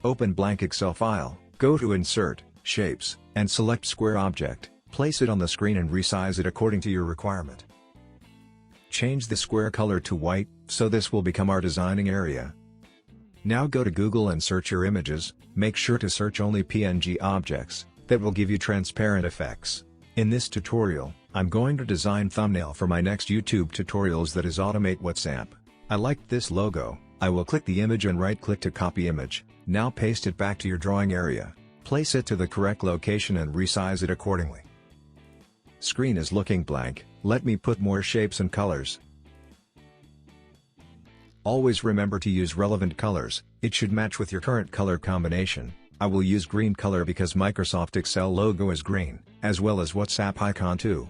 Open blank Excel file, go to Insert, Shapes, and select Square Object, place it on the screen and resize it according to your requirement. Change the square color to white, so this will become our designing area. Now go to Google and search your images, make sure to search only PNG objects, that will give you transparent effects. In this tutorial, I'm going to design thumbnail for my next YouTube tutorials, that is automate WhatsApp. I liked this logo. I will click the image and right click to copy image. Now paste it back to your drawing area. Place it to the correct location and resize it accordingly. Screen is looking blank, let me put more shapes and colors. Always remember to use relevant colors, it should match with your current color combination. I will use green color because Microsoft Excel logo is green, as well as WhatsApp icon too.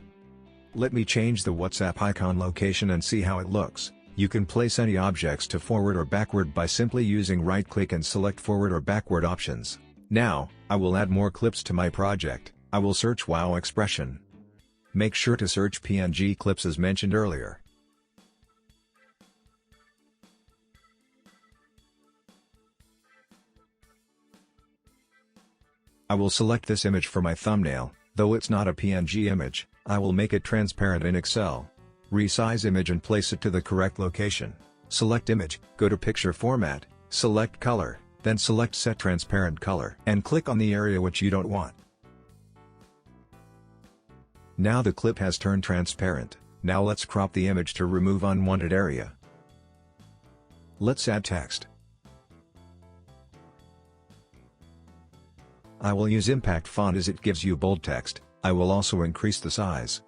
Let me change the WhatsApp icon location and see how it looks. You can place any objects to forward or backward by simply using right click and select forward or backward options. Now, I will add more clips to my project. I will search wow expression. Make sure to search PNG clips as mentioned earlier. I will select this image for my thumbnail, though it's not a PNG image, I will make it transparent in Excel. Resize image and place it to the correct location. Select image, go to picture format, select color, then select set transparent color and click on the area which you don't want. Now the clip has turned transparent. Now let's crop the image to remove unwanted area. Let's add text. I will use impact font as it gives you bold text. I will also increase the size.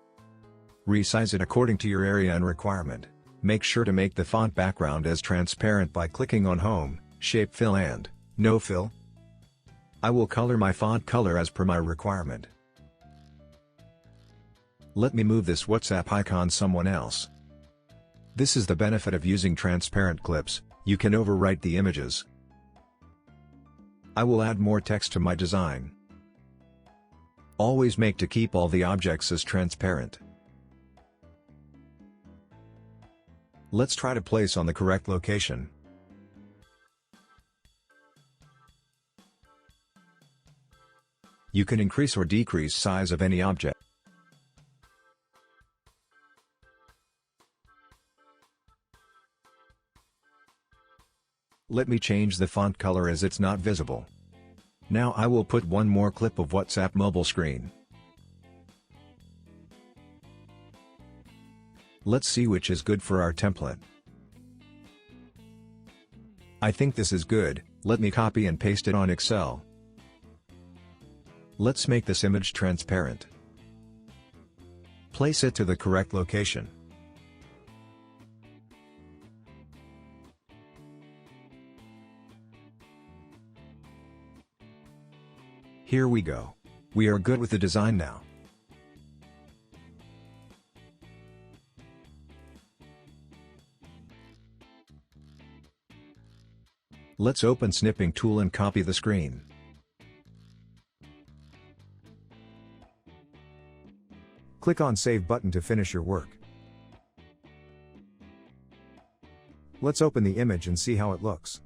Resize it according to your area and requirement. Make sure to make the font background as transparent by clicking on Home, Shape Fill and No Fill. I will color my font color as per my requirement. Let me move this WhatsApp icon somewhere else. This is the benefit of using transparent clips, you can overwrite the images. I will add more text to my design. Always make to keep all the objects as transparent. Let's try to place on the correct location. You can increase or decrease size of any object. Let me change the font color as it's not visible. Now I will put one more clip of WhatsApp mobile screen. Let's see which is good for our template. I think this is good, let me copy and paste it on Excel. Let's make this image transparent. Place it to the correct location. Here we go. We are good with the design now. Let's open snipping tool and copy the screen. Click on Save button to finish your work. Let's open the image and see how it looks.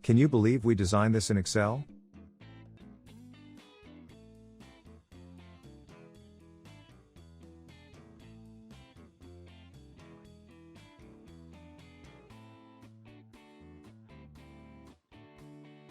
Can you believe we designed this in Excel?